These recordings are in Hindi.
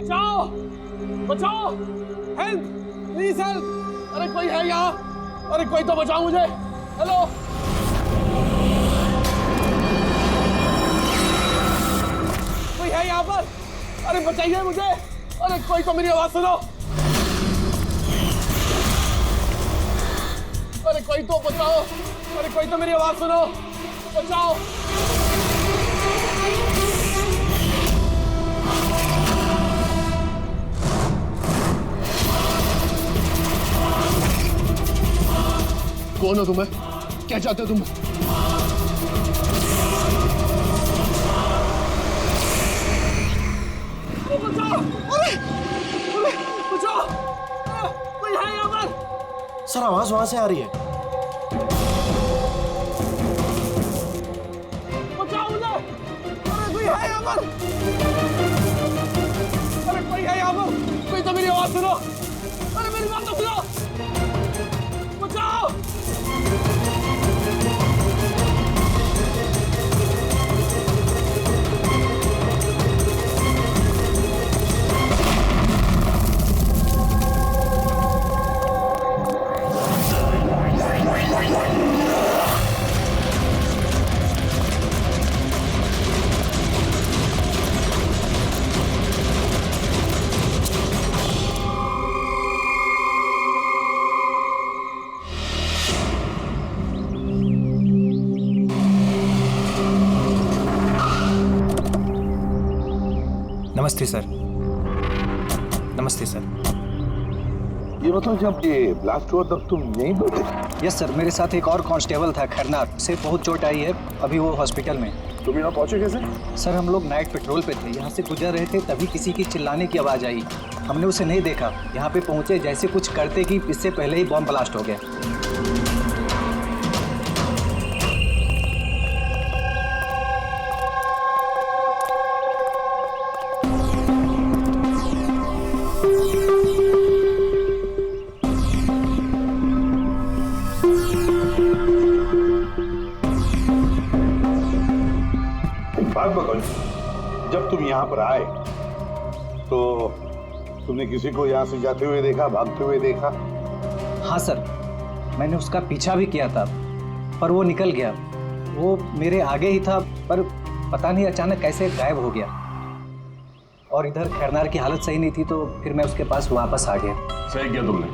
बचाओ बचाओ, हेल्प प्लीज हेल्प। अरे कोई है यहाँ? अरे कोई तो बचाओ मुझे। हेलो, कोई है यहाँ पर? अरे बचाइए मुझे। अरे कोई तो मेरी आवाज सुनो। अरे कोई तो बचाओ। अरे कोई तो मेरी आवाज सुनो, बचाओ। कौन हो तुम्हें? क्या चाहते हो तुम? बचाओ! अरे! अरे! बचाओ! कोई है यहाँ पर? सर आवाज वहां से आ रही है। बचाओ मुझे! अरे कोई है यहाँ पर? अरे कोई है यहाँ पर? कोई तो मेरी आवाज सुनो। अरे मेरी बात तो सुनो। बचाओ! नमस्ते सर। नमस्ते सर। ये मतलब जब ये ब्लास्ट हुआ तब तुम यहीं पर थे? यस सर, मेरे साथ एक और कांस्टेबल था खरनार, उसे बहुत चोट आई है, अभी वो हॉस्पिटल में। तुम यहाँ पहुंचे कैसे? सर हम लोग नाइट पेट्रोल पे थे, यहाँ से गुजर रहे थे तभी किसी की चिल्लाने की आवाज़ आई। हमने उसे नहीं देखा, यहाँ पे पहुँचे जैसे कुछ करते कि इससे पहले ही बॉम्ब ब्लास्ट हो गया। बात बताओ, जब तुम यहाँ पर आए तो तुमने किसी को यहाँ से जाते हुए देखा, भागते हुए देखा? हाँ सर, मैंने उसका पीछा भी किया था पर वो निकल गया। वो मेरे आगे ही था पर पता नहीं अचानक कैसे गायब हो गया। और इधर खैरनार की हालत सही नहीं थी तो फिर मैं उसके पास वापस आ गया। सही किया तुमने,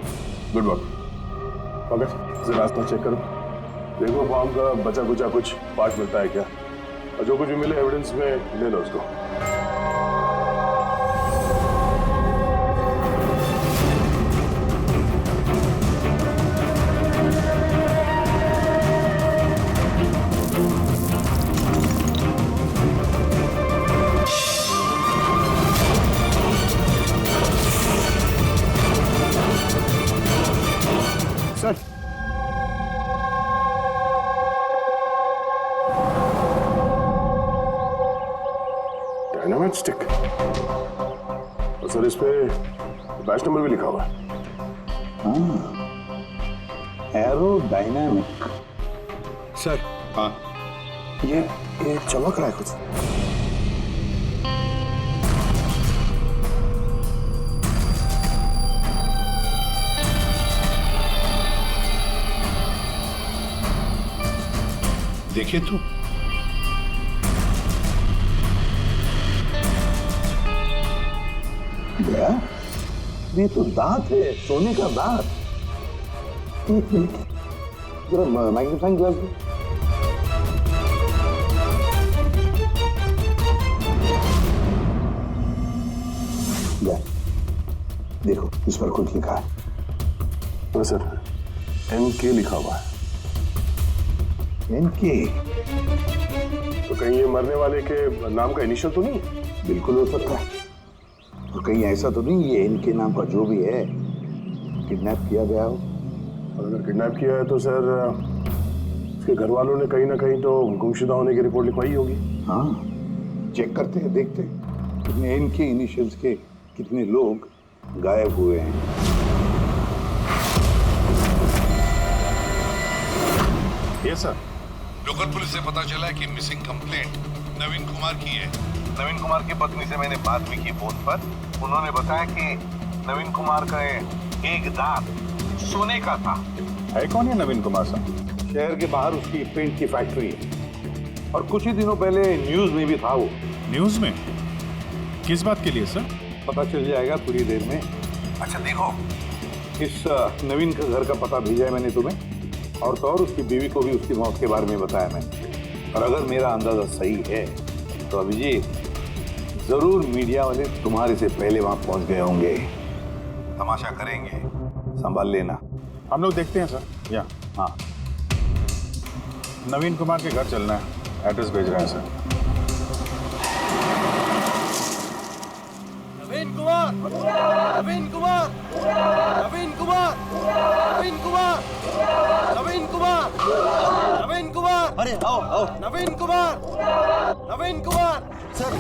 गुड वर्क। पंकज जरा रास्ता चेक करो, देखो बॉम्ब का बचा कुचा कुछ पार्ट मिलता है क्या, और जो कुछ भी मिले एविडेंस में ले लो उसको। सर डायनामाइट स्टिक, और सर इस पे बैच नंबर भी लिखा हुआ है। एरोडायनामिक। सर। हाँ, ये चमक रहा है कुछ। देखिए तो, ये तो दांत है, सोने का दांत। जरा मैग्नीफाइंग ग्लास दो। देखो इस पर कुछ लिखा है। हाँ सर, NK लिखा हुआ है। NK? तो कहीं ये मरने वाले के नाम का इनिशियल तो नहीं? बिल्कुल हो सकता है। और कहीं ऐसा तो नहीं ये NK नाम का जो भी है किडनैप किया गया हो? और अगर किडनैप किया है तो सर उसके घर वालों ने कहीं ना कहीं तो गुमशुदा होने की रिपोर्ट लिखवाई होगी। हाँ, चेक करते हैं, देखते हैं कितने NK इनिशियल्स के कितने लोग गायब हुए हैं। यस सर, लोकल पुलिस से पता चला है कि मिसिंग कंप्लेंट नवीन कुमार की है। नवीन कुमार की पत्नी से मैंने बात भी की फोन पर। उन्होंने बताया कि नवीन कुमार का एक दांत सोने का था। है कौन है नवीन कुमार साहब? शहर के बाहर उसकी पेंट की फैक्ट्री है और कुछ ही दिनों पहले न्यूज में भी था वो। न्यूज में? किस बात के लिए सर? पता चल जाएगा थोड़ी देर में। अच्छा देखो, इस नवीन का घर का पता भेजा है मैंने तुम्हें, और तो और उसकी बीवी को भी उसकी मौत के बारे में बताया मैंने। और अगर मेरा अंदाजा सही है तो अभिजीत जरूर मीडिया वाले तुम्हारे से पहले वहां पहुंच गए होंगे। तमाशा करेंगे, संभाल लेना। हम लोग देखते हैं सर। या हाँ, नवीन कुमार के घर चलना है, एड्रेस भेज रहे हैं सर। नवीन कुमार, नवीन कुमार, नवीन कुमार, नवीन कुमार, नवीन कुमार, नवीन कुमार, अरे आओ आओ। Naveen Kumar, Naveen Kumar. Sir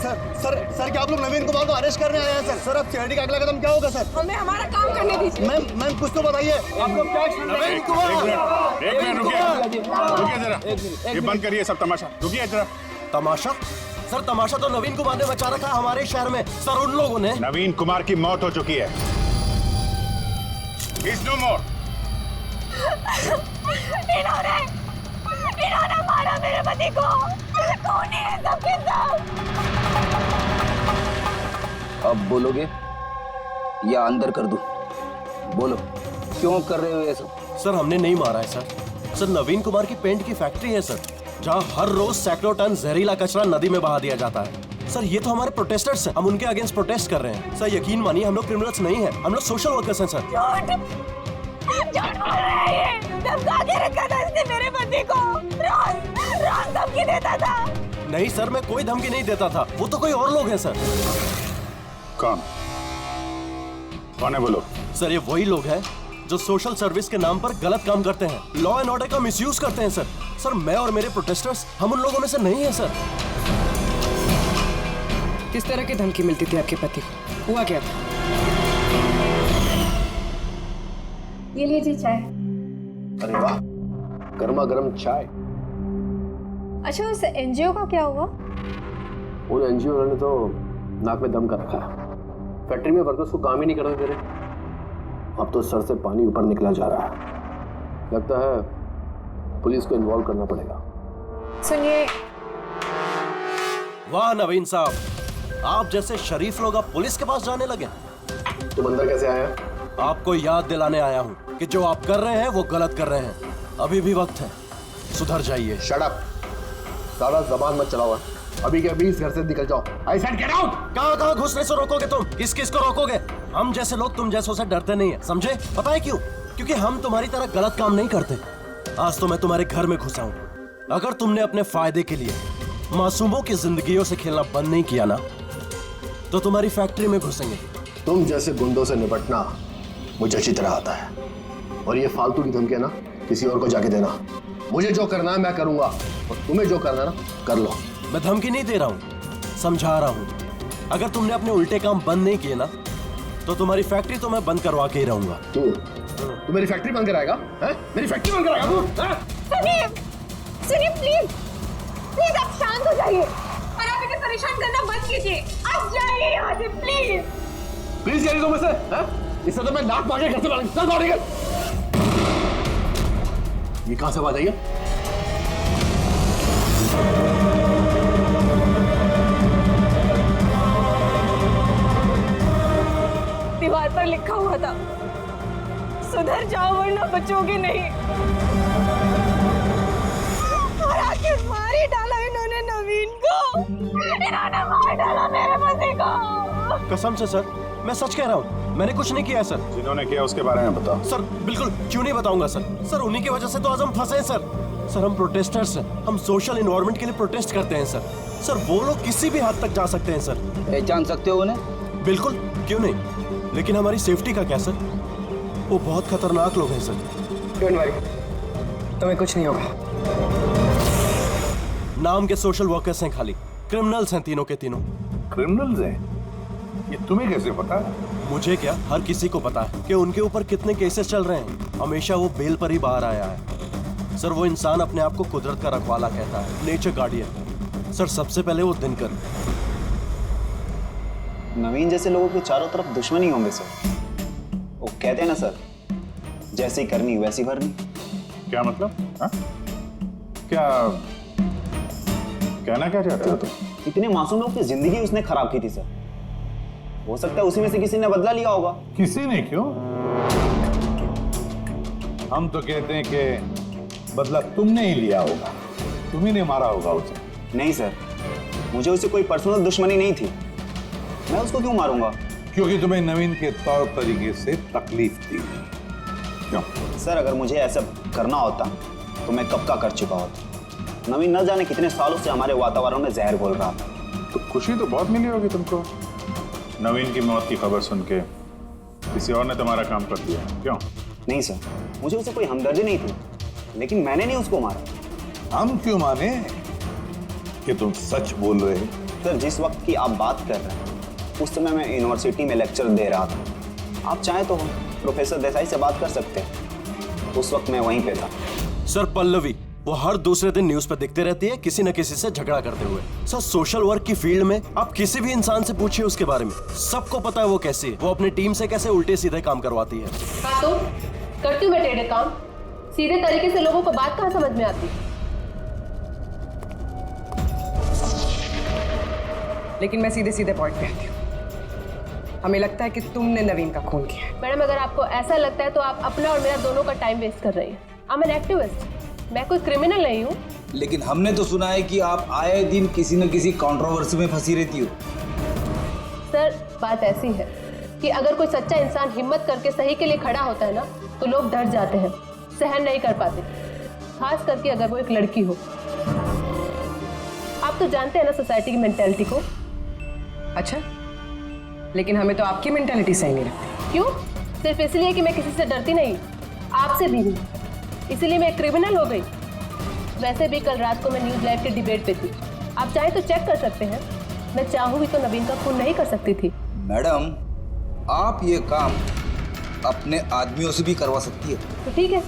sir sir sir क्या आप लोग नवीन कुमार को अरेस्ट करने आए हैं सर? सर अब सिआईडी का अगला कदम क्या होगा सर? हमें हमारा काम करने दीजिए। मैम कुछ तो बताइए। आप लोग क्या नवीन कुमार, एक मिनट रुकिए जरा, ये बंद करिए सब तमाशा। रुकिए जरा। तमाशा? सर तमाशा तो नवीन कुमार ने मचा रखा है हमारे शहर में सर। उन लोगों ने नवीन कुमार की मौत हो चुकी है। He's no more। इन्होंने मारा मेरे पति को। कौन है सबके सब? अब बोलोगे या अंदर कर दूं? बोलो, क्यों कर रहे हो ये सब? सर हमने नहीं मारा है सर। सर नवीन कुमार की पेंट की फैक्ट्री है सर, जहाँ हर रोज सैकड़ों टन जहरीला कचरा नदी में बहा दिया जाता है। सर ये तो हमारे प्रोटेस्टर्स हैं, हम उनके अगेंस्ट प्रोटेस्ट कर रहे हैं। सर यकीन मानिए हम लोग क्रिमिनल्स नहीं हैं, हम लोग सोशल वर्कर्स हैं सर। झूठ बोल रहा है ये। धमका के रखा था इसने मेरे पति को। रोज धमकी देता था। नहीं सर मैं कोई धमकी नहीं देता था, वो तो कोई और लोग हैं सर। कौन है बोलो? सर ये वही लोग हैं जो सोशल सर्विस के नाम पर गलत काम करते हैं, लॉ एंड ऑर्डर का मिसयूज करते हैं सर। सर मैं और मेरे प्रोटेस्टर्स हम उन लोगों में से नहीं है सर। किस तरह की धमकी मिलती थी आपके पति को? हुआ क्या था? ये लीजिए चाय। अरे वाह, गर्मा गर्म चाय। अच्छा उस एनजीओ का क्या हुआ? उन एनजीओ वालों ने तो नाक में दम कर रखा है। फैक्ट्री में वर्कर्स को काम ही नहीं करने दे रहे। अब तो सर से पानी ऊपर निकला जा रहा है। लगता है पुलिस को इन्वॉल्व करना पड़ेगा। सुनिए। वाह नवीन साहब, आप जैसे शरीफ लोग अब पुलिस के पास जाने लगे। तुम अंदर कैसे आया? आपको याद दिलाने आया हूँ कि जो आप कर रहे हैं वो गलत कर रहे हैं। अभी भी वक्त है, सुधर जाइए। शट अप, सारा जबान मत चलाओ। अभी के अभी इस घर से निकल जाओ। I said get out. कहाँ घुसने से रोकोगे तुम? किस किस को रोकोगे? हम जैसे लोग तुम जैसों से डरते नहीं है, समझे? पता है क्यों? क्योंकि हम तुम्हारी तरह गलत काम नहीं करते। आज तो मैं तुम्हारे घर में घुसा हूँ। अगर तुमने अपने फायदे के लिए मासूमों की जिंदगियों से खेलना बंद नहीं किया ना, तो तुम्हारी फैक्ट्री में घुसेंगे। तुम जैसे गुंडों से निपटना मुझे अच्छी तरह आता है, और ये फालतू की धमकी ना किसी और को जाके देना। मुझे जो करना है मैं करूंगा, और तुम्हें जो करना है ना कर लो। मैं धमकी नहीं दे रहा हूँ, समझा रहा हूँ। अगर तुमने अपने उल्टे काम बंद नहीं किए ना, तो तुम्हारी फैक्ट्री तो मैं बंद करवा के ही रहूंगा। तू मेरी फैक्ट्री बंद कराएगा? मेरी फैक्ट्री बंद कराएगा तू? सुनिए प्लीज आप शांत हो जाइए और आप इन्हें परेशान करना बंद कीजिए। आप जाइए यहाँ से प्लीज। प्लीज कह रही तुम इसे? इससे तो मैं नाक मांगे घर से बाहर निकल। ये कहां से आवाज आई है? दीवार पर लिखा हुआ था, सुधर जाओ वरना बचोगे नहीं। और आखिर मार ही डाला इन्होंने नवीन को। इन्होंने मार डाला मेरे पति को। कसम से सर, मैं सच कह रहा हूँ, मैंने कुछ नहीं किया है सर। जिन्होंने किया उसके बारे में बताओ। सर बिल्कुल क्यों नहीं बताऊंगा सर। सर उन्हीं की वजह से तो आज हम फंसे हैं सर। सर हम प्रोटेस्टर्स हैं, हम सोशल एनवायरनमेंट के लिए प्रोटेस्ट करते हैं सर। सर वो लोग किसी भी हद तक जा सकते हैं सर। पहचान सकते हो उन्हें? बिल्कुल, क्यों नहीं, लेकिन हमारी सेफ्टी का क्या सर? वो बहुत खतरनाक लोग हैं सर। डोंट वरी, तुम्हें कुछ नहीं होगा। नाम के सोशल वर्कर्स हैं खाली, क्रिमिनल्स हैं तीनों के तीनों। क्रिमिनल्स हैं? ये तुम्हें कैसे पता है? मुझे क्या, हर किसी को पता है कि उनके ऊपर कितने केसेस चल रहे हैं। हमेशा वो बेल पर ही बाहर आया है सर। वो इंसान अपने आप को कुदरत का रखवाला कहता है, नेचर गार्डियन। सर सबसे पहले वो दिनकर। नवीन जैसे लोगों के चारों तरफ दुश्मनी होंगे सर। वो कहते हैं ना सर, जैसी करनी वैसी भरनी। क्या मतलब? हाँ? क्या कहना क्या चाहते हो तुम? इतने मासूम लोग की जिंदगी उसने खराब की थी सर। हो सकता है उसी में से किसी ने बदला लिया होगा। किसी ने क्यों? हम तो कहते हैं कि बदला तुमने ही लिया होगा, तुम्ही ने मारा होगा उसे। नहीं सर, मुझे उससे कोई पर्सनल दुश्मनी नहीं थी। मैं उसको क्यों मारूंगा? क्योंकि तुम्हें नवीन के तौर तरीके से तकलीफ थी। क्यों? सर अगर मुझे ऐसा करना होता तो मैं कब का कर चुका होता। नवीन न जाने कितने सालों से हमारे वातावरण में जहर घोल रहा था। तो खुशी तो बहुत मिली होगी तुमको नवीन की मौत की खबर सुन के। किसी और ने तुम्हारा काम कर दिया। क्यों? नहीं सर, मुझे उससे कोई हमदर्दी नहीं थी, लेकिन मैंने नहीं उसको मारा। हम क्यों माने कि तुम सच बोल रहे हो? सर जिस वक्त की आप बात कर रहे हैं उस समय मैं यूनिवर्सिटी में लेक्चर दे रहा था। आप चाहे तो प्रोफेसर देसाई से बात कर सकते हैं, उस वक्त मैं वहीं पे था। सर पल्लवी वो हर दूसरे दिन न्यूज पे दिखते रहती है किसी न किसी से झगड़ा करते हुए। सर सोशल वर्क की फील्ड में आप किसी भी इंसान से पूछिए उसके बारे में, सबको पता है वो कैसी है, वो अपनी टीम से कैसे उल्टे सीधे काम करवाती है। हाँ तो करती हूँ मैं टेढ़े काम, सीधे तरीके से लोगों को बात कहाँ समझ में आती। लेकिन मैं सीधे सीधे पॉइंट पे आती हूँ। हमें लगता है कि तुमने नवीन का खून किया है। मैडम अगर आपको ऐसा लगता है तो आप अपना और मेरा दोनों का टाइम वेस्ट कर रही हैं। आई एम एन एक्टिविस्ट, मैं कोई क्रिमिनल नहीं हूँ। लेकिन हमने तो सुना है कि आप आए दिन किसी न किसी कंट्रोवर्सी में फंसी रहती हो। सर बात ऐसी है कि अगर कोई सच्चा इंसान हिम्मत करके सही के लिए खड़ा होता है ना तो लोग डर जाते हैं, सहन नहीं कर पाते, खास करके अगर वो एक लड़की हो। आप तो जानते हैं ना सोसाइटी की मेंटालिटी को। अच्छा, लेकिन हमें तो आपकी मेंटालिटी सही नहीं लगती। क्यों? सिर्फ इसलिए कि मैं किसी से डरती नहीं, आपसे भी नहीं, इसीलिए मैं एक क्रिमिनल हो गई। वैसे भी कल रात को मैं न्यूज़ लाइव के डिबेट पे थी, आप चाहे तो चेक कर सकते हैं। मैं चाहूँ भी तो नवीन का खून नहीं कर सकती थी। मैडम आप ये काम अपने आदमियों से भी करवा सकती है। तो ठीक है,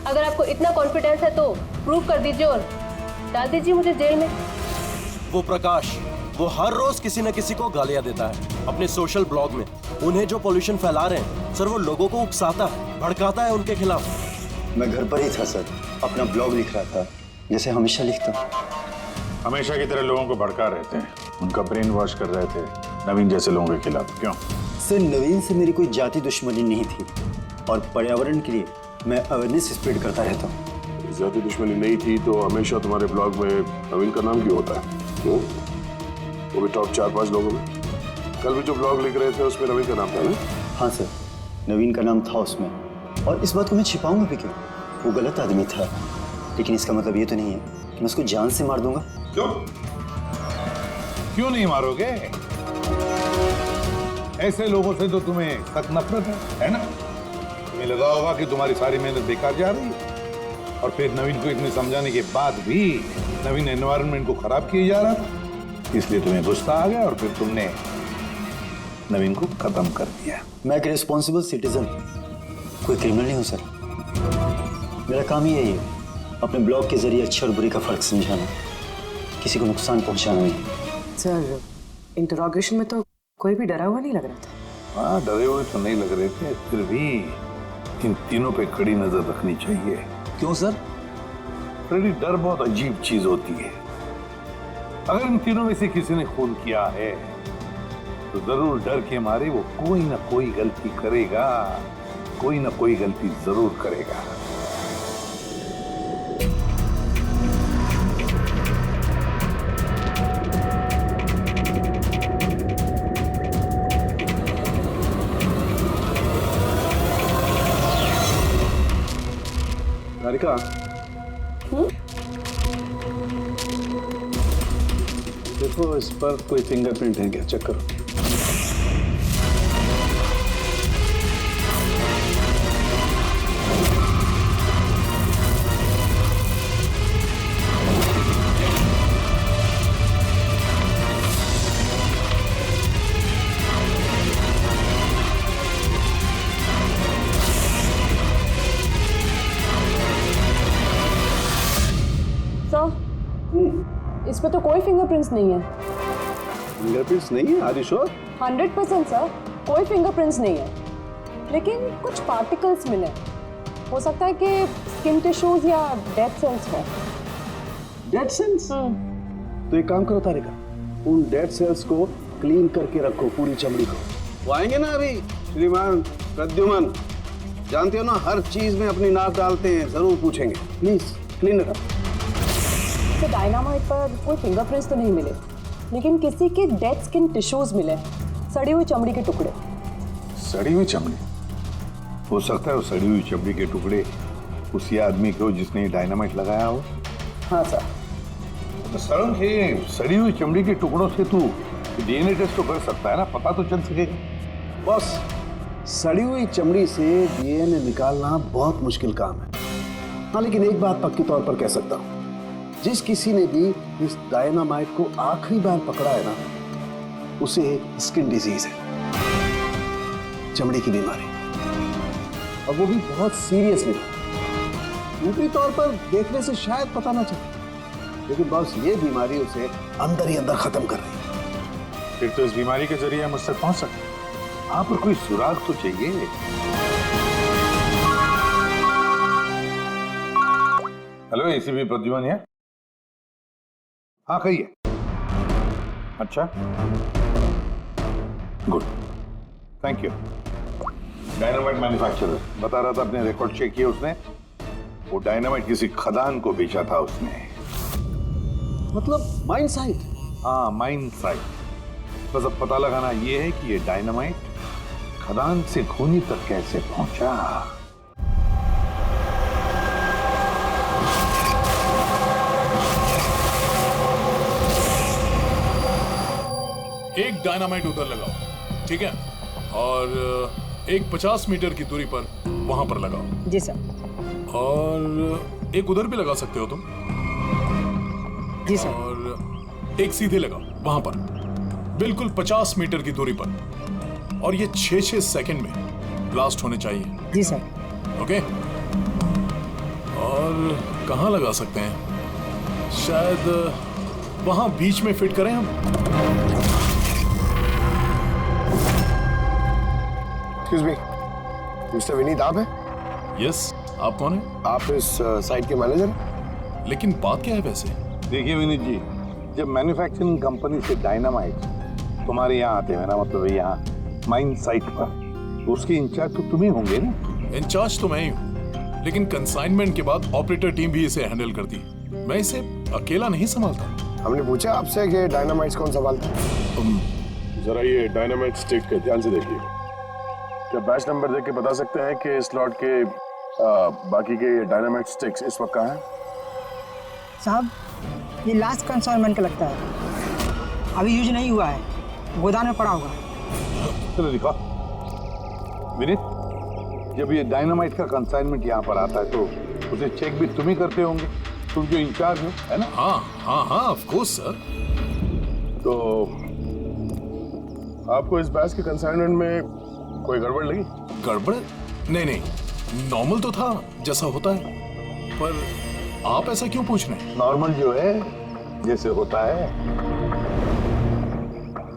अगर आपको इतना कॉन्फिडेंस है तो प्रूव कर दीजिए और डाल दीजिए मुझे जेल में। वो प्रकाश वो हर रोज किसी न किसी को गालियां देता है अपने सोशल ब्लॉग में। उन्हें जो पॉल्यूशन फैला रहे हैं सर, वो लोगों को उकसाता है, भड़काता है उनके खिलाफ। मैं घर पर ही था सर, अपना ब्लॉग लिख रहा था जैसे हमेशा लिखता। हमेशा की तरह लोगों को भड़का रहे थे, उनका ब्रेन वॉश कर रहे थे नवीन जैसे लोगों के खिलाफ। क्यों? सर नवीन से मेरी कोई जाति दुश्मनी नहीं थी और पर्यावरण के लिए मैं अवेयरनेस स्प्रेड करता रहता हूँ। जाति दुश्मनी नहीं थी तो हमेशा तुम्हारे ब्लॉग में नवीन का नाम क्यों होता है? क्यों? वो भी टॉप 4-5 लोगों में। कल भी जो ब्लॉग लिख रहे थे उसमें नवीन का नाम था ना? हाँ सर, नवीन का नाम था उसमें, और इस बात को मैं छिपाऊंगा भी क्यों? वो गलत आदमी था, लेकिन इसका मतलब ये तो नहीं है कि मैं उसको जान से मार दूंगा। क्यों? क्यों नहीं मारोगे? ऐसे लोगों से तो तुम्हें सख्त नफरत है ना? तुम्हें लगा होगा कि तुम्हारी सारी मेहनत बेकार जा रही है, और फिर नवीन को इतने समझाने के बाद भी नवीन एनवायरनमेंट को खराब किए जा रहा था, इसलिए तुम्हें गुस्सा आ गया और फिर तुमने नवीन को खत्म कर दिया। मैं एक रिस्पॉन्सिबल सिटीजन, कोई क्रिमिनल नहीं हूँ सर। मेरा काम ही यही है, अपने ब्लॉग के जरिए अच्छे और बुरे का फर्क समझाना, किसी को नुकसान पहुंचाना नहीं। सर इंटरोगेशन में तो कोई भी डरा हुआ नहीं लग रहा था। हाँ, डरे हुए तो नहीं लग रहे थे, फिर भी इन तीनों पे कड़ी नजर रखनी चाहिए। क्यों सर? फ्रेडी, डर बहुत अजीब चीज होती है। अगर इन तीनों में से किसी ने खून किया है तो जरूर डर के मारे वो कोई ना कोई गलती करेगा, कोई ना कोई गलती जरूर करेगा। राधिका, देखो इस पर कोई फिंगरप्रिंट है क्या? चेक करो। इसमें तो कोई फिंगरप्रिंट्स नहीं है। फिंगरप्रिंट्स नहीं है? Are you sure? 100% सर, कोई फिंगरप्रिंट्स नहीं है, लेकिन कुछ पार्टिकल्स मिले। हो सकता है कि स्किन टिश्यूज या डेड सेल्स हो। Dead cells? तो एक काम करो तारिका, उन डेड सेल्स को क्लीन करके रखो, पूरी चमड़ी को। वो आएंगे ना अभी श्रीमान प्रद्युमन, जानते हो ना हर चीज में अपनी नाक डालते हैं, जरूर पूछेंगे। Please clean it up. तो डायनामाइट पर कोई फिंगरप्रिंट्स तो नहीं मिले, लेकिन किसी के डेड स्किन टिश्यूज मिले, सड़ी हुई चमड़ी के टुकड़े। सड़ी हुई चमड़ी? हो सकता है वो सड़ी हुई चमड़ी के टुकड़े उसी आदमी को जिसने डायनामाइट लगाया हो। हाँ सर। तो सर, ये सड़ी हुई चमड़ी के टुकड़ों से तू डीएनए टेस्ट तो कर सकता है ना, पता तो चल सकेगा। बस सड़ी हुई चमड़ी से डीएनए निकालना बहुत मुश्किल काम है। हाँ, लेकिन एक बात पक्की तौर पर कह सकता हूँ, जिस किसी ने भी इस डायनामाइट को आखिरी बार पकड़ा है ना, उसे स्किन डिजीज है, चमड़ी की बीमारी, और वो भी बहुत सीरियस बीमारी। ऊपरी तौर पर देखने से शायद पता ना चले, लेकिन बस ये बीमारी उसे अंदर ही अंदर खत्म कर रही है। फिर तो इस बीमारी के जरिए हम उससे पहुंच सकते हैं। आप पर कोई सुराग तो चाहिए। हेलो, एसीपी प्रद्युमन है? हाँ, कहिए। अच्छा, good, thank you. Dynamite manufacturer बता रहा था, अपने रिकॉर्ड चेक किए उसने, वो डायनामाइट किसी खदान को बेचा था उसने। मतलब माइन साइट? हाँ, माइन साइट। बस अब पता लगाना ये है कि ये डायनामाइट खदान से खूनी तक कैसे पहुंचा। एक डायनामाइट उधर लगाओ, ठीक है, और एक 50 मीटर की दूरी पर वहां पर लगाओ। जी सर। और एक उधर भी लगा सकते हो तुम। जी सर। और एक सीधे लगाओ वहां पर, बिल्कुल 50 मीटर की दूरी पर, और ये 6-6 सेकंड में ब्लास्ट होने चाहिए। जी सर। ओके। और कहाँ लगा सकते हैं? शायद वहां बीच में फिट करें हम। एक्सक्यूज मी, मिस्टर विनीत आप हैं? यस, आप कौन हैं? आप इस साइट के मैनेजर हैं? लेकिन बात क्या है वैसे? देखिए विनीत जी, जब मैन्युफैक्चरिंग कंपनी से डायनामाइट तुम्हारे यहाँ आते हैं ना, मतलब यहाँ माइन साइट पर, तो उसके इंचार्ज तो तुम ही होंगे ना? इंचार्ज तो मैं ही हूँ, लेकिन कंसाइनमेंट के बाद ऑपरेटर टीम भी इसे हैंडल करती है। मैं इसे अकेला नहीं संभालता। हमने पूछा आपसे कि डायनामाइट्स कौन संभालता है? जरा ये डायनामाइट स्टिक के ध्यान से देखिए। क्या बैच नंबर देख के बता सकते हैं कि इस लॉट के बाकी के डायनामाइट स्टिक्स इस वक्त कहाँ हैं? साहब, ये लास्ट कंसाइनमेंट का लगता है, अभी यूज नहीं हुआ है, गोदाम में पड़ा होगा। चलो दिखा। विनीत, जब ये डायनामाइट का कंसाइनमेंट यहाँ पर आता है तो उसे चेक भी तुम ही करते होंगे, तुम जो इंचार्ज हो, है ना? हाँ हाँ हाँ, ऑफ कोर्स सर। तो आपको इस बैच के कंसाइनमेंट में कोई गड़बड़ लगी? गड़बड़? नहीं नहीं, नॉर्मल तो था जैसा होता है, पर आप ऐसा क्यों पूछ रहे हैं? नॉर्मल जो है जैसे होता है।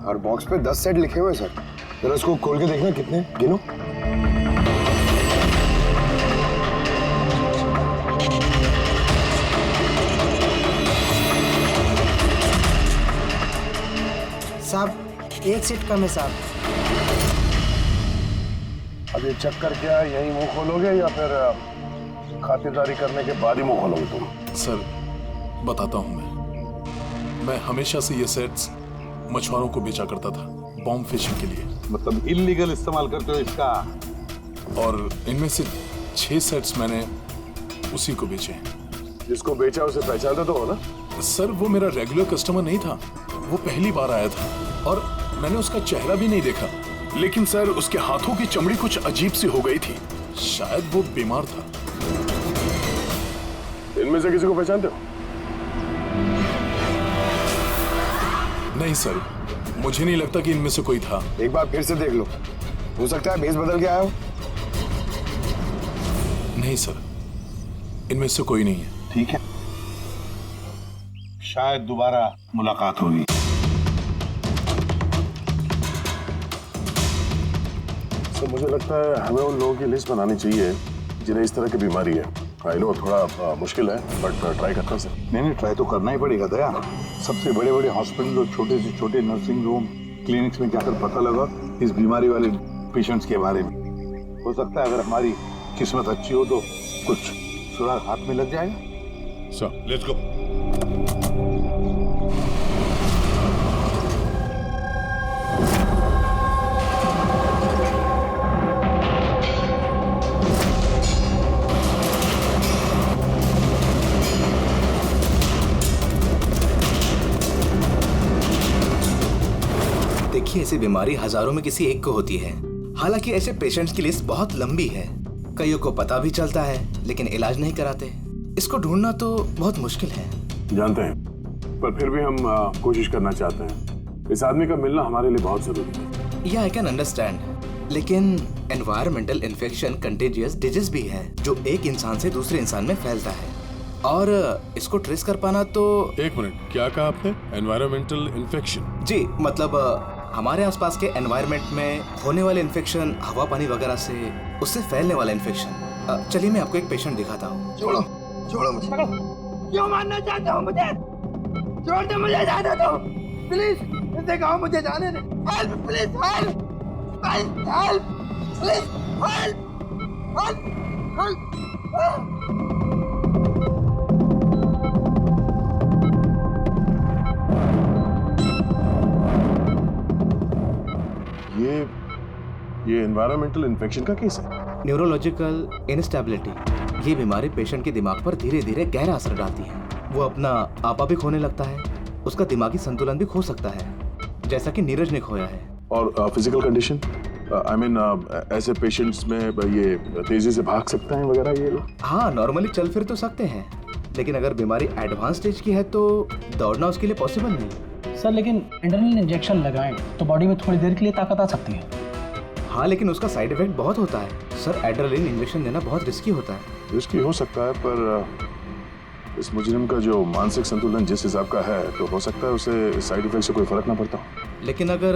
और बॉक्स पे 10 सेट लिखे हुए सर, जरा उसको खोल के देखना, कितने गिनो। साहब, एक सेट कम है साहब। अब ये चक्कर क्या है, यही मुंह खोलोगे या फिर खातिरदारी करने के बाद ही मुंह खोलोगे तुम? सर बताता हूँ, मैं हमेशा से ये सेट्स मछुआरों को बेचा करता था, बॉम्ब फिशिंग के लिए। मतलब इल्लीगल इस्तेमाल करते हो इसका? और इनमें से 6 सेट्स मैंने उसी को बेचे हैं। जिसको बेचा उसे पहचानते तो हो ना? सर वो मेरा रेगुलर कस्टमर नहीं था, वो पहली बार आया था और मैंने उसका चेहरा भी नहीं देखा, लेकिन सर उसके हाथों की चमड़ी कुछ अजीब सी हो गई थी, शायद वो बीमार था। इनमें से किसी को पहचानते हो? नहीं सर, मुझे नहीं लगता कि इनमें से कोई था। एक बार फिर से देख लो, हो सकता है भेस बदल के आया हो। नहीं सर, इनमें से कोई नहीं है। ठीक है, शायद दोबारा मुलाकात होगी। सर मुझे लगता है हमें उन लोगों की लिस्ट बनानी चाहिए जिन्हें इस तरह की बीमारी है। आई नो थोड़ा मुश्किल है बट ट्राई करते हैं सर। नहीं, ट्राई तो करना ही पड़ेगा दया। सबसे बड़े बड़े हॉस्पिटल और छोटे से छोटे नर्सिंग होम क्लिनिक्स में जाकर पता लगा इस बीमारी वाले पेशेंट्स के बारे में। हो सकता है अगर हमारी किस्मत अच्छी हो तो कुछ सुराग हाथ में लग जाएगा। Sir let's go. देखिए, ऐसी बीमारी हजारों में किसी एक को होती है। हालांकि ऐसे पेशेंट्स की लिस्ट बहुत लंबी है। कईयों को पता भी चलता है लेकिन इलाज नहीं कराते। इसको ढूंढना तो बहुत मुश्किल है। जानते हैं, पर फिर भी हम कोशिश करना चाहते हैं। इस आदमी का मिलना हमारे लिए बहुत जरूरी है। या आई कैन अंडरस्टैंड, लेकिन एनवायरमेंटल इन्फेक्शन कंटेजियस डिजीज भी है जो एक इंसान से दूसरे इंसान में फैलता है और इसको ट्रेस कर पाना तो। एक मिनट, क्या कहा आपने? Environmental infection? जी, मतलब हमारे आसपास के एनवायरनमेंट में होने वाले इन्फेक्शन, हवा पानी वगैरह से उससे फैलने वाला इन्फेक्शन। चलिए मैं आपको एक पेशेंट दिखाता हूँ। छोड़ो मुझे। क्यों मारना चाहते हो मुझे? छोड़ दो मुझे, जाने दो प्लीज। इसे कहो मुझे जाने दे। Help please, help help please, help help ये एनवायरमेंटल इन्फेक्शन का केस है। Neurological instability. ये बीमारी पेशेंट के दिमाग पर धीरे धीरे गहरा असर डालती है। वो अपना आपा भी खोने लगता है, उसका दिमागी संतुलन भी खो सकता है, जैसा कि नीरज ने खोया है। और फिजिकल कंडीशन, आई मीन ऐसे पेशेंट्स में ये तेजी से भाग सकते हैं वगैरह ये लोग? हाँ, नॉर्मली चल फिर तो सकते हैं, लेकिन अगर बीमारी एडवांस स्टेज की है तो दौड़ना उसके लिए पॉसिबल नहीं। सर लेकिन एड्रेनलिन इंजेक्शन लगाएं तो बॉडी में थोड़ी देर के लिए ताकत आ सकती है। हाँ, लेकिन उसका साइड इफेक्ट बहुत होता है। सर, एड्रेनलिन इंजेक्शन देना बहुत रिस्की होता है। रिस्की हो सकता है, पर इस मुजरिम का जो मानसिक संतुलन जिस हिसाब का है तो हो सकता है उसे साइड इफेक्ट से कोई फर्क ना पड़ता हो। लेकिन अगर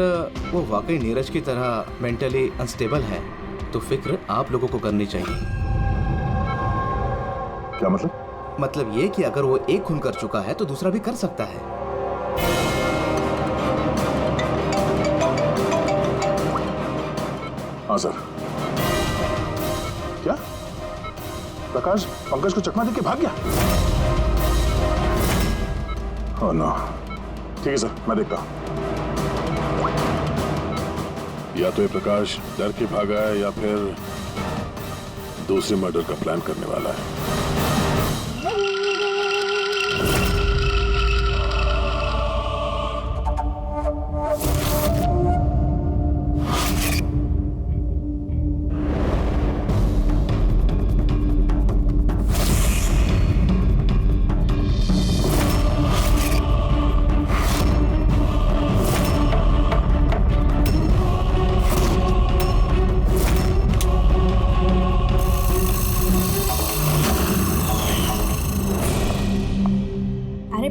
वो वाकई नीरज की तरह मेंटली अनस्टेबल है तो फिक्र आप लोगों को करनी चाहिए। क्या मतलब? मतलब ये कि अगर वो एक खून कर चुका है तो दूसरा भी कर सकता है। हाँ सर। क्या प्रकाश पंकज को चकमा देके भाग गया? Oh no. ठीक है सर, मैं देखता हूं। या तो ये प्रकाश डर के भागा है या फिर दूसरे मर्डर का प्लान करने वाला है।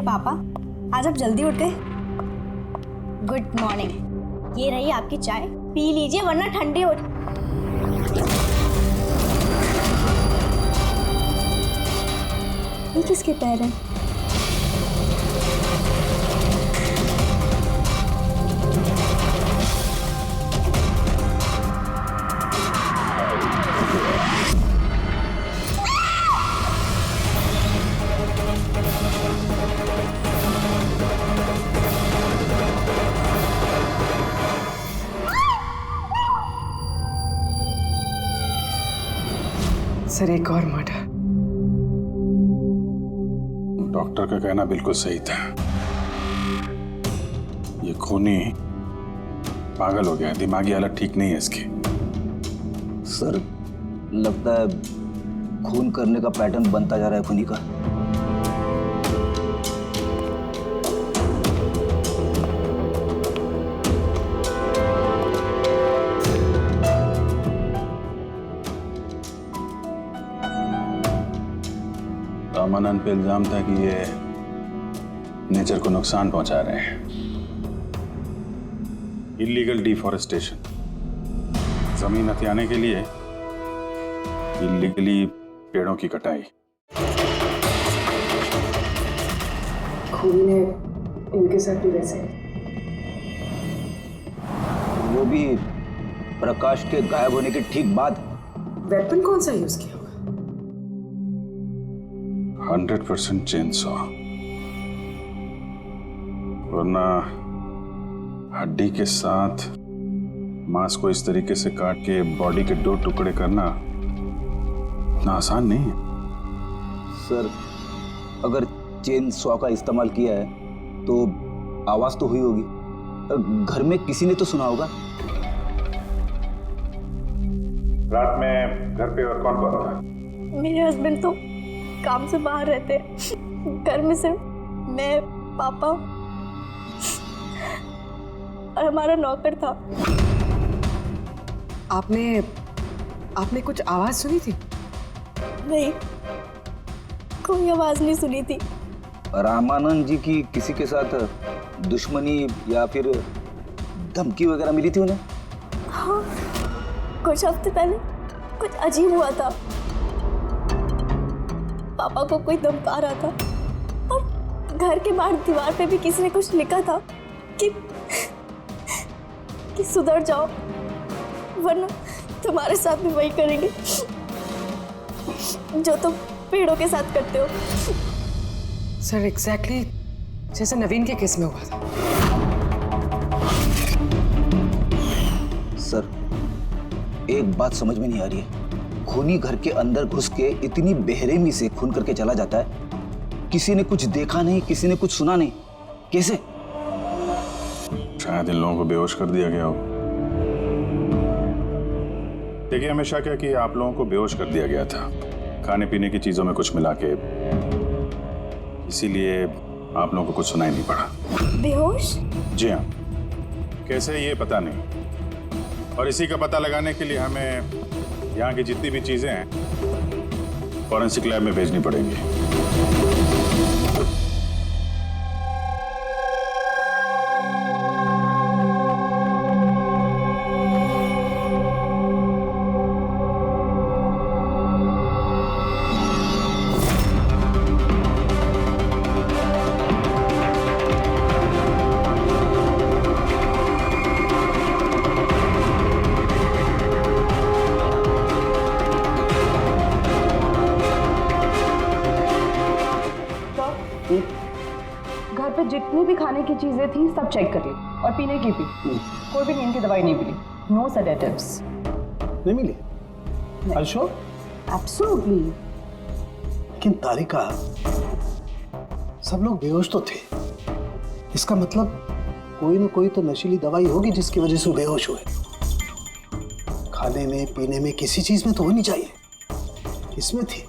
पापा, आज आप जल्दी उठ गए। Good morning. ये रही आपकी चाय, पी लीजिए वरना ठंडी हो। ये किसके पैर हैं? सर, एक और मर्डर। डॉक्टर का कहना बिल्कुल सही था। ये खूनी पागल हो गया, दिमागी हालत ठीक नहीं है इसकी। सर, लगता है खून करने का पैटर्न बनता जा रहा है खूनी का। रामानंद पे इल्जाम था कि ये नेचर को नुकसान पहुंचा रहे हैं। इलीगल डिफॉरेस्टेशन, जमीन हथियाने के लिए इलीगली पेड़ों की कटाई। खूनी ने इनके साथ भी वैसे वो भी प्रकाश के गायब होने के ठीक बाद। वेपन कौन सा यूज किया? 100% चेनसॉ, वरना हड्डी के साथ मांस को इस तरीके से काट के बॉडी के 2 टुकड़े करना इतना आसान नहीं है। सर, अगर चेन सॉ का इस्तेमाल किया है तो आवाज तो हुई होगी, घर में किसी ने तो सुना होगा। रात में घर पे और कौन कौन था? मेरे हस्बैंड तो काम से बाहर रहते हैं। घर में सिर्फ मैं, पापा और हमारा नौकर था। आपने कुछ आवाज सुनी थी? नहीं, कोई आवाज नहीं सुनी थी। रामानंद जी की किसी के साथ दुश्मनी या फिर धमकी वगैरह मिली थी उन्हें? हाँ, कुछ हफ्ते पहले कुछ अजीब हुआ था। पापा को कोई धमका रहा था और घर के बाहर दीवार पे भी किसी ने कुछ लिखा था कि सुधर जाओ वरना तुम्हारे साथ भी वही करेंगे जो तुम पेड़ों के साथ करते हो। सर, एग्जैक्टली जैसे नवीन के केस में हुआ था। सर, एक बात समझ में नहीं आ रही है। खूनी घर के अंदर घुस के इतनी बेरहमी से खून करके चला जाता है, किसी ने कुछ देखा नहीं, किसी ने कुछ सुना नहीं, कैसे? शायद इन लोगों को बेहोश कर दिया गया हो। देखिए, हमेशा क्या कि आप लोगों को बेहोश कर दिया गया था खाने पीने की चीजों में कुछ मिला के, इसीलिए आप लोगों को कुछ सुनाई नहीं पड़ा। बेहोश? जी हाँ, कैसे ये पता नहीं, और इसी का पता लगाने के लिए हमें यहाँ की जितनी भी चीजें हैं फॉरेंसिक लैब में भेजनी पड़ेंगी। घर पे जितनी भी खाने की चीजें थी सब चेक कर ली और पीने की भी। कोई भी नींद की दवाई नहीं मिली। No sedatives. नहीं मिली? अच्छा, एब्सोल्युटली। लेकिन तारिका, सब लोग बेहोश तो थे। इसका मतलब कोई ना कोई तो नशीली दवाई होगी जिसकी वजह से वो बेहोश हुए। खाने में, पीने में, किसी चीज में तो होनी चाहिए। किसमें थी?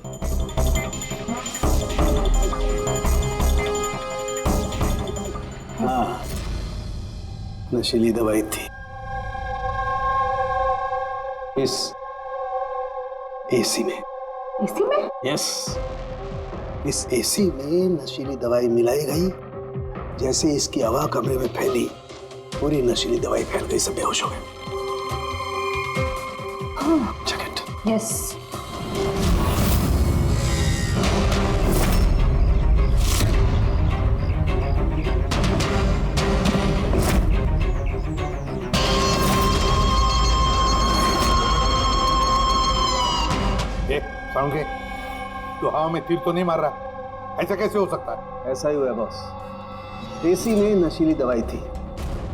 हाँ, नशीली दवाई थी। इस एसी में। एसी में? यस, इस एसी में नशीली दवाई मिलाई गई। जैसे इसकी हवा कमरे में फैली, पूरी नशीली दवाई फैल गई, सब बेहोश हो गए। Check it. यस। साउंड तो हवा में तीर तो नहीं मार रहा, ऐसा कैसे हो सकता है? ऐसा ही हुआ बॉस। एसी में नशीली दवाई थी।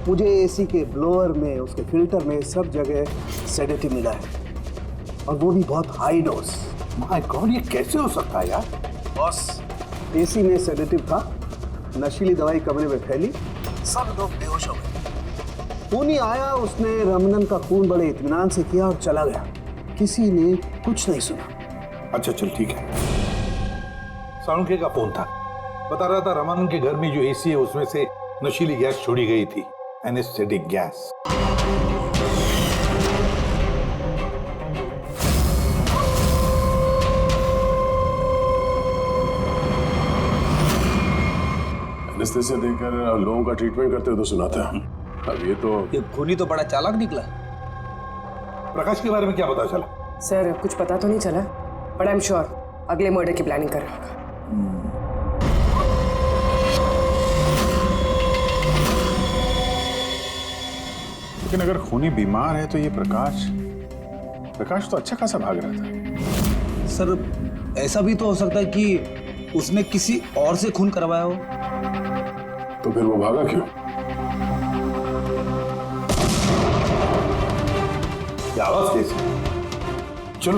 मुझे एसी के ब्लोअर में, उसके फिल्टर में, सब जगह सेडेटिव मिला है, और वो भी बहुत हाई डोज। माय गॉड, ये कैसे हो सकता है यार? बॉस, एसी में सेडेटिव था, नशीली दवाई कमरे में फैली, सब लोग बेहोश हो गए। खूनी आया, उसने रमनन का खून बड़े इत्मीनान से किया और चला गया। किसी ने कुछ नहीं सुना। अच्छा चल ठीक है। साळुंखे का फोन था, बता रहा था रमानंद के घर में जो एसी है उसमें से नशीली गैस छोड़ी गई थी, एनेस्थेटिक गैस। एनेस्थेसिया देकर लोगों का ट्रीटमेंट करते हो तो सुना था। अब ये खूनी तो बड़ा चालाक निकला। प्रकाश के बारे में क्या पता चला? सर कुछ पता तो नहीं चला, बट आई एम श्योर अगले मर्डर की प्लानिंग कर रहा होगा। लेकिन अगर खूनी बीमार है तो ये प्रकाश तो अच्छा खासा भाग रहा था। सर ऐसा भी तो हो सकता है कि उसने किसी और से खून करवाया हो। तो फिर वो भागा क्यों? क्या आवाज कैसी? चलो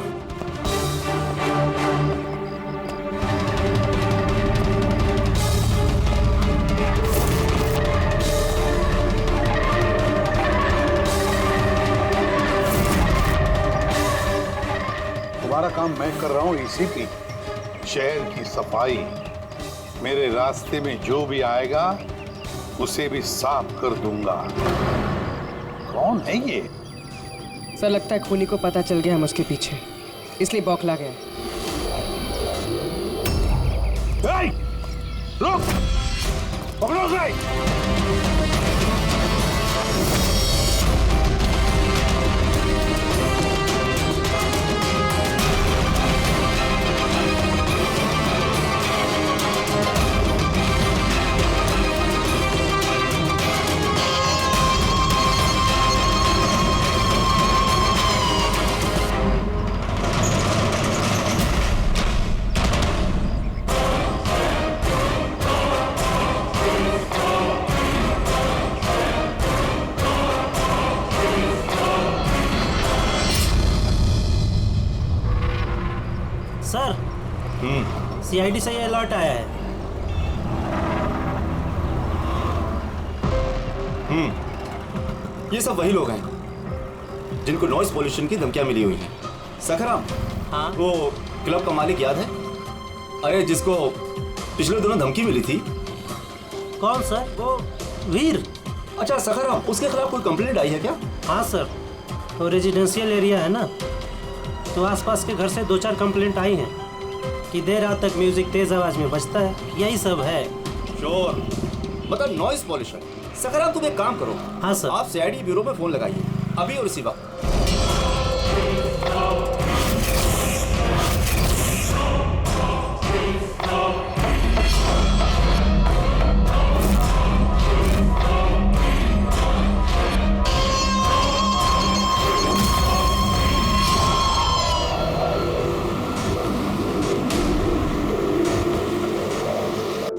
तुम्हारा काम मैं कर रहा हूँ एसीपी। शहर की सफाई, मेरे रास्ते में जो भी आएगा उसे भी साफ कर दूंगा। कौन है ये? सर लगता है खूनी को पता चल गया हम उसके पीछे, इसलिए बौखला गया। रुक! पकड़ो उसे! सर सीआईडी से ये अलर्ट आया है। ये सब वही लोग हैं जिनको नॉइस पॉल्यूशन की धमकियां मिली हुई हैं। सखराम, हाँ? वो क्लब का मालिक याद है? अरे जिसको पिछले दिनों धमकी मिली थी। कौन सर? वो वीर। अच्छा सखराम, उसके खिलाफ कोई कंप्लेंट आई है क्या? हाँ सर, तो रेजिडेंशियल एरिया है ना, तो आसपास के घर से 2-4 कंप्लेंट आई हैं कि देर रात तक म्यूजिक तेज आवाज में बजता है, यही सब है। श्योर, मतलब नॉइस पॉल्यूशन। सखराम तुम एक काम करो। हाँ सर। आप सीआईडी ब्यूरो में फोन लगाइए अभी और इसी वक्त।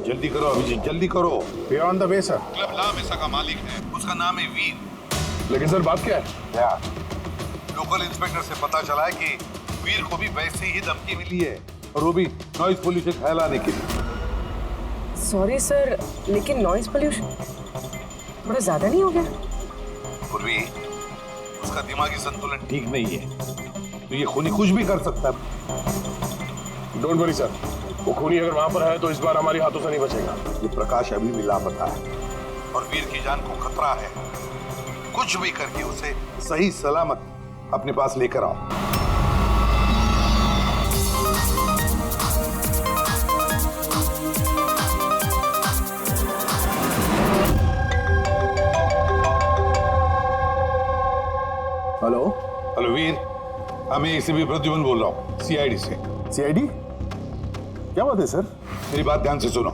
जल्दी करो अभिजीत, जल्दी करो। We are on the way sir. Club La Mesa का मालिक है, उसका नाम है वीर। लेकिन सर बात क्या है? क्या? लोकल इंस्पेक्टर से पता चला है कि वीर को भी वैसी ही धमकी मिली है, और वो भी नॉइस पॉल्यूशन फैलाने के लिए। सॉरी सर, लेकिन नॉइस पोल्यूशन बड़ा ज्यादा नहीं हो गया? पूर्वी, उसका दिमागी संतुलन ठीक नहीं है, तो ये खूनी कुछ भी कर सकता है। डोंट वरी सर, वो खूनी अगर वहां पर है तो इस बार हमारे हाथों से नहीं बचेगा। ये प्रकाश अभी भी लापता है और वीर की जान को खतरा है। कुछ भी करके उसे सही सलामत अपने पास लेकर आओ। हेलो हेलो वीर, मैं एसीपी प्रद्युमन बोल रहा हूँ सीआईडी से। सीआईडी? क्या बात है सर? मेरी बात ध्यान से सुनो,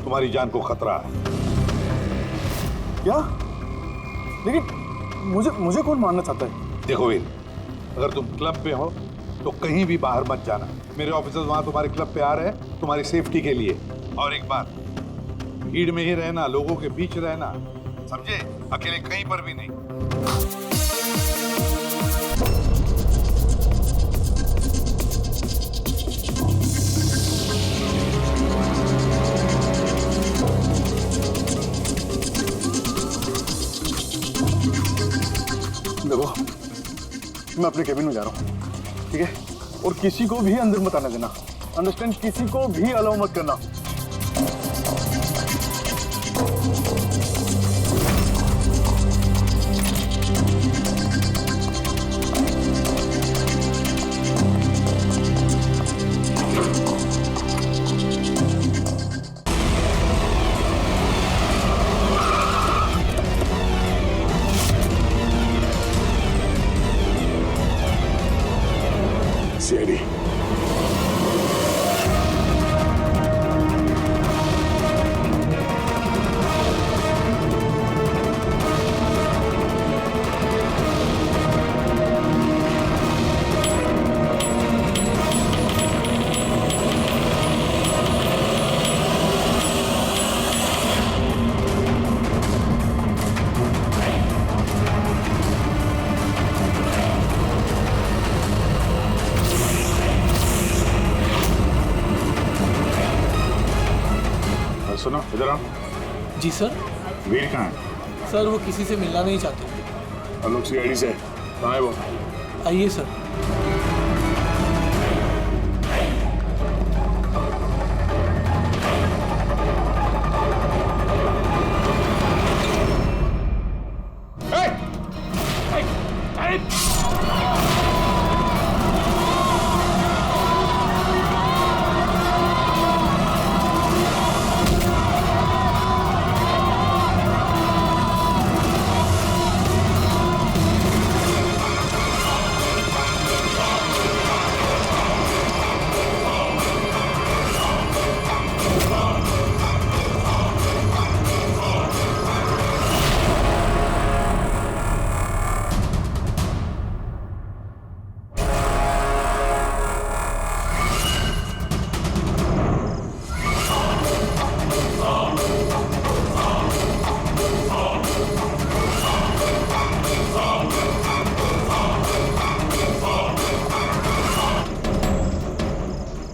तुम्हारी जान को खतरा है। क्या? लेकिन मुझे कौन मारना चाहता है? देखो वीर, अगर तुम क्लब पे हो तो कहीं भी बाहर मत जाना। मेरे ऑफिसर्स वहां तुम्हारे क्लब पे आ रहे हैं तुम्हारी सेफ्टी के लिए। और एक बात, भीड़ में ही रहना, लोगों के बीच रहना, समझे? अकेले कहीं पर भी नहीं। देखो, मैं अपने केबिन में जा रहा हूँ, ठीक है? और किसी को भी अंदर मत आने देना, अंडरस्टैंड? किसी को भी अलाउ मत करना। सीआईडी। सुनो इधर आओ। जी सर। वीर कहाँ है? सर वो किसी से मिलना नहीं चाहते। हम लोग सीआईडी से कहाँ है वो? आइए सर।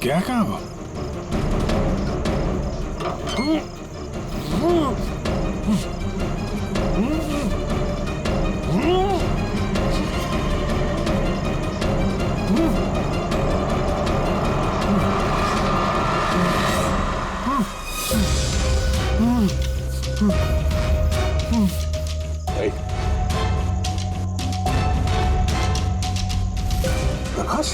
क्या कहा वो? प्रकाश,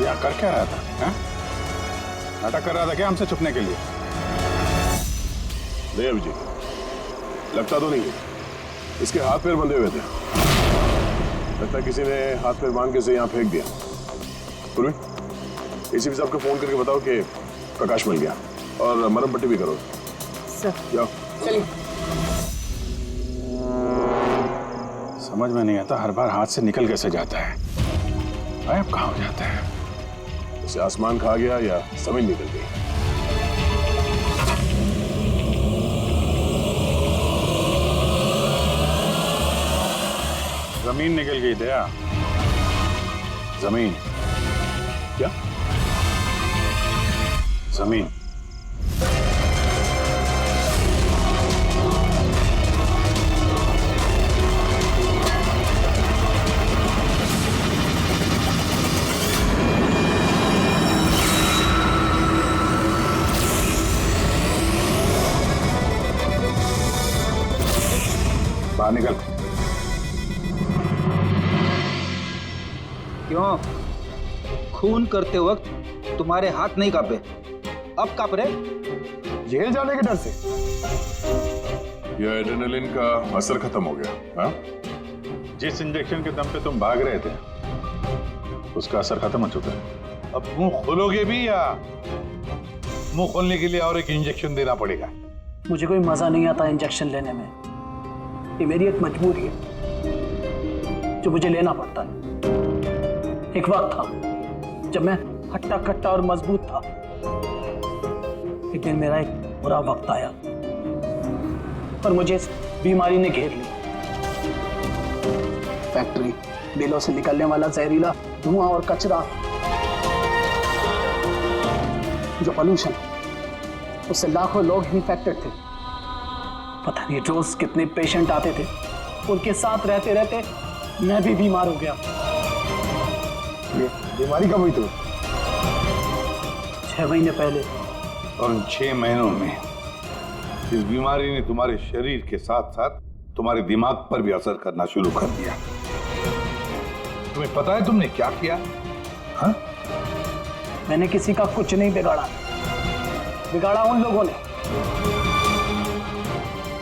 ये कर क्या रहा था? हाँ? नाटक कर रहा था क्या हमसे छुपने के लिए? नहीं अभिजीत, लगता तो नहीं है। इसके हाथ पैर बंधे हुए थे। लगता है किसी ने हाथ पैर बांध के इसे यहाँ फेंक दिया। पूर्वी, एसीपी साहब को फोन करके बताओ कि प्रकाश मिल गया और मरहम पट्टी भी करो। सर जाओ। चलिए। समझ में नहीं आता हर बार हाथ से निकल कैसे जाता है। गायब कहाँ हो जाता है? उसे आसमान खा गया या जमीन निकल गई। जमीन निकल गई दया। जमीन क्या? जमीन। बाहर निकल। क्यों? खून करते वक्त तुम्हारे हाथ नहीं कांपे, अब कांप रहे? जेल जाने के डर से? यह एड्रेनलिन का असर खत्म हो गया। हाँ? जिस इंजेक्शन के दम पे तुम भाग रहे थे उसका असर खत्म हो चुका है। अब मुंह खोलोगे भी या मुंह खोलने के लिए और एक इंजेक्शन देना पड़ेगा? मुझे कोई मजा नहीं आता इंजेक्शन लेने में। ये मेरी एक मजबूरी है जो मुझे लेना पड़ता है। एक वक्त था जब मैं हट्टा कट्टा और मजबूत था, लेकिन मेरा एक बुरा वक्त आया और मुझे इस बीमारी ने घेर लिया। फैक्ट्री, बिलों से निकलने वाला जहरीला धुआं और कचरा, जो पोल्यूशन, उससे लाखों लोग इन्फेक्टेड थे। पता नहीं रोज कितने पेशेंट आते थे। उनके साथ रहते रहते मैं भी बीमार हो गया। ये बीमारी कब हुई तुम्हें? 6 महीने पहले। और उन 6 महीनों में इस बीमारी ने तुम्हारे शरीर के साथ साथ तुम्हारे दिमाग पर भी असर करना शुरू कर दिया। तुम्हें पता है तुमने क्या किया? हाँ? मैंने किसी का कुछ नहीं बिगाड़ा। बिगाड़ा उन लोगों ने।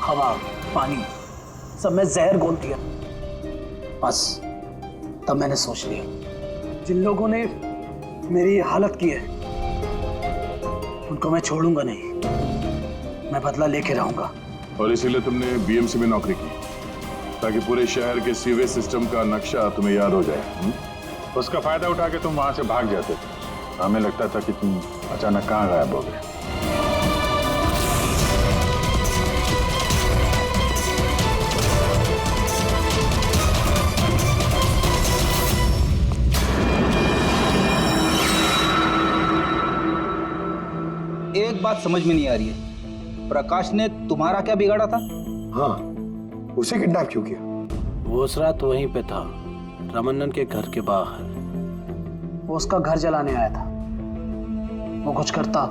हवा, पानी, सब में जहर घोल दिया। बस तब मैंने सोच लिया, जिन लोगों ने मेरी हालत की है उनको मैं छोड़ूंगा नहीं, मैं बदला लेके रहूंगा। और इसीलिए तुमने बीएमसी में नौकरी की, ताकि पूरे शहर के सीवेज सिस्टम का नक्शा तुम्हें याद हो जाए। उसका फायदा उठा के तुम वहां से भाग जाते थे। हमें लगता था कि तुम अचानक कहाँ गायब हो गए। एक बात समझ में नहीं आ रही है, प्रकाश ने तुम्हारा क्या बिगाड़ा था? हाँ, उसे किडनैप क्यों किया? वो उस रात वहीं पे था, रमन्नन के घर के बाहर। वो उसका घर जलाने आया था। वो कुछ करता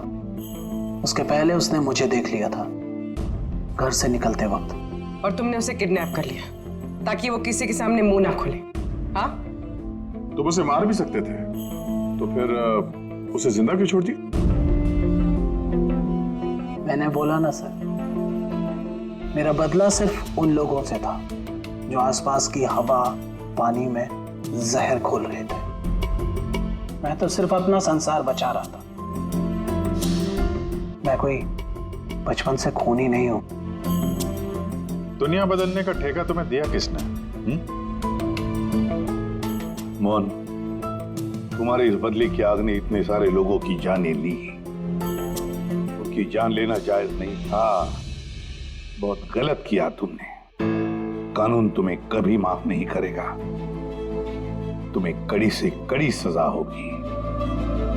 उसके पहले उसने मुझे देख लिया था घर से निकलते वक्त। और तुमने उसे किडनैप कर लिया ताकि वो किसी के सामने मुंह ना खोले। हाँ, तुम उसे मार भी सकते थे, तो फिर उसे जिंदा क्यों छोड़ दिया? मैंने बोला ना सर, मेरा बदला सिर्फ उन लोगों से था जो आसपास की हवा, पानी में जहर घोल रहे थे। मैं तो सिर्फ अपना संसार बचा रहा था। मैं कोई बचपन से खूनी नहीं हूं। दुनिया बदलने का ठेका तुम्हें दिया किसने? मोहन, तुम्हारे इस बदले की आग ने इतने सारे लोगों की जानें ली। उनकी जान लेना जायज नहीं था। बहुत गलत किया तुमने। कानून तुम्हें कभी माफ नहीं करेगा। तुम्हें कड़ी से कड़ी सजा होगी।